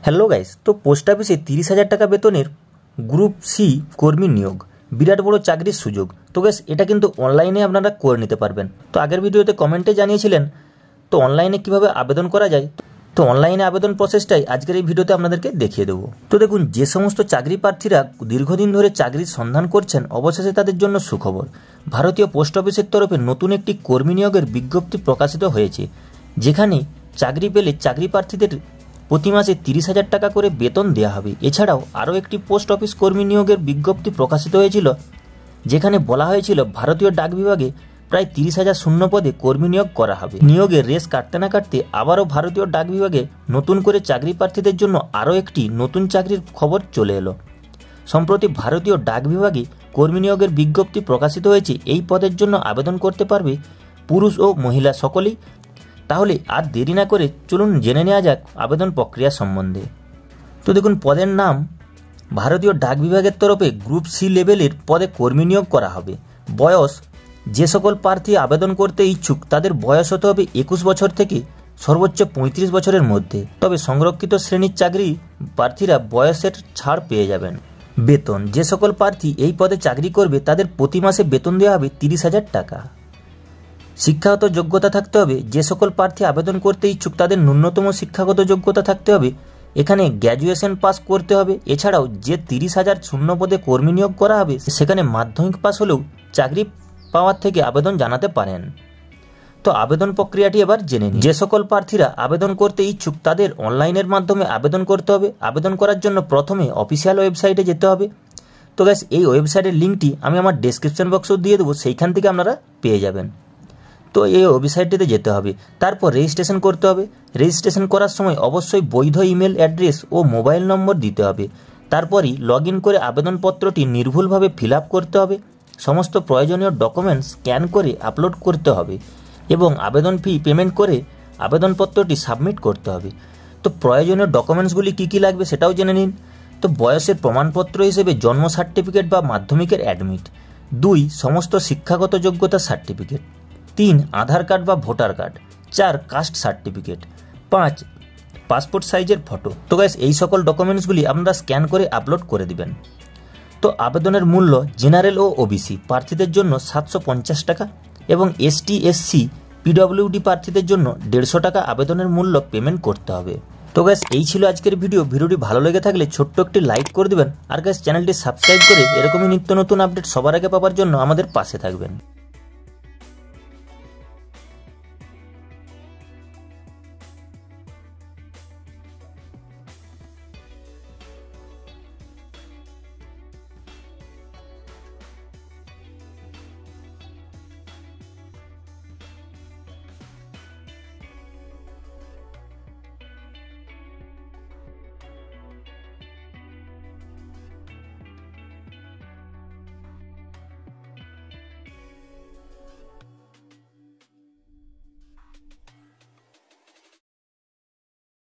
Hello guys, তো post অফিসে 30,000 টাকা বেতনের গ্রুপ সি কর্মী নিয়োগ, বিরাট বড় চাকরির সুযোগ। তো গাইস, এটা কিন্তু অনলাইনে আপনারা করে নিতে পারবেন। তো আগের ভিডিওতে কমেন্টে জানিয়েছিলেন তো অনলাইনে কিভাবে আবেদন করা যায়। তো অনলাইনে আবেদন প্রসেসটাই আজকের এই ভিডিওতে আপনাদেরকে দেখিয়ে দেবো। তো দেখুন, যে সমস্ত চাকরি প্রার্থীরা দীর্ঘদিন ধরে চাকরির সন্ধান করছেন, অবশেষে তাদের জন্য সুখবর। ভারতীয় পোস্ট অফিসের তরফে নতুন একটি কর্মী নিয়োগের বিজ্ঞপ্তি প্রকাশিত হয়েছে, যেখানে চাকরি পেলে চাকরি প্রার্থীদের প্রতি মাসে 30,000 টাকা করে বেতন দেওয়া হবে। এছাড়াও আরও একটি পোস্ট অফিস কর্মী নিয়োগের বিজ্ঞপ্তি প্রকাশিত হয়েছিল, যেখানে বলা হয়েছিল ভারতীয় ডাক বিভাগে প্রায় 30,000 শূন্য পদে কর্মী নিয়োগ করা হবে। নিয়োগের রেস কাটতে না কাটতে আবারও ভারতীয় ডাক বিভাগে নতুন করে চাকরি প্রার্থীদের জন্য আরও একটি নতুন চাকরির খবর চলে এলো। সম্প্রতি ভারতীয় ডাক বিভাগে কর্মী নিয়োগের বিজ্ঞপ্তি প্রকাশিত হয়েছে। এই পদের জন্য আবেদন করতে পারবে পুরুষ ও মহিলা সকলেই। তাহলে আর দেরি না করে চলুন জেনে নেওয়া যাক আবেদন প্রক্রিয়া সম্বন্ধে। তো দেখুন, পদের নাম ভারতীয় ডাক বিভাগের তরফে গ্রুপ সি লেভেলের পদে কর্মী নিয়োগ করা হবে। বয়স, যে সকল প্রার্থী আবেদন করতে ইচ্ছুক তাদের বয়স হতে হবে 21 বছর থেকে সর্বোচ্চ 35 বছরের মধ্যে। তবে সংরক্ষিত শ্রেণীর চাকরি প্রার্থীরা বয়সের ছাড় পেয়ে যাবেন। বেতন, যে সকল প্রার্থী এই পদে চাকরি করবে তাদের প্রতি মাসে বেতন দেওয়া হবে 30,000 টাকা। শিক্ষাগত যোগ্যতা থাকতে হবে, যে সকল প্রার্থী আবেদন করতে ইচ্ছুক তাদের ন্যূনতম শিক্ষাগত যোগ্যতা থাকতে হবে। এখানে গ্র্যাজুয়েশন পাস করতে হবে। এছাড়াও যে 30,000 শূন্য পদে কর্মী নিয়োগ করা হবে সেখানে মাধ্যমিক পাস হলেও চাকরি পাওয়ার থেকে আবেদন জানাতে পারেন। তো আবেদন প্রক্রিয়াটি এবার জেনে নিন। যে সকল প্রার্থীরা আবেদন করতে ইচ্ছুক তাদের অনলাইনের মাধ্যমে আবেদন করতে হবে। আবেদন করার জন্য প্রথমে অফিসিয়াল ওয়েবসাইটে যেতে হবে। তো গাইস, এই ওয়েবসাইটের লিঙ্কটি আমি আমার ডেসক্রিপশন বক্সেও দিয়ে দেবো, সেইখান থেকে আপনারা পেয়ে যাবেন। তো এই ওয়েবসাইটটিতে যেতে হবে, তারপর রেজিস্ট্রেশন করতে হবে। রেজিস্ট্রেশন করার সময় অবশ্যই বৈধ ইমেল অ্যাড্রেস ও মোবাইল নম্বর দিতে হবে। তারপরই লগ ইন করে আবেদনপত্রটি নির্ভুলভাবে ফিল আপ করতে হবে। সমস্ত প্রয়োজনীয় ডকুমেন্টস স্ক্যান করে আপলোড করতে হবে এবং আবেদন ফি পেমেন্ট করে আবেদনপত্রটি সাবমিট করতে হবে। তো প্রয়োজনীয় ডকুমেন্টসগুলি কী কী লাগবে সেটাও জেনে নিন। তো বয়সের প্রমাণপত্র হিসেবে জন্ম সার্টিফিকেট বা মাধ্যমিকের অ্যাডমিট। 2 সমস্ত শিক্ষাগত যোগ্যতা সার্টিফিকেট। 3 আধার কার্ড বা voter card. 4 caste certificate. 5 passport সাইজের ফটো। তো গাইস, এই সকল ডকুমেন্টসগুলি আপনারা স্ক্যান করে আপলোড করে দিবেন। তো আবেদনের মূল্য জেনারেল ও ওবিসি প্রার্থীদের জন্য 750 টাকা এবং এসটি এসসি পিডব্লিউডি প্রার্থীদের জন্য 150 টাকা আবেদনের মূল্য পেমেন্ট করতে হবে। তো গাইস, এই ছিল আজকের ভিডিওটি ভালো লেগে থাকলে ছোট্ট একটি লাইক করে দিবেন। আর গাইস, চ্যানেলটি সাবস্ক্রাইব করে এরকমই নিত্য নতুন আপডেট সবার আগে পাওয়ার জন্য আমাদের পাশে থাকবেন।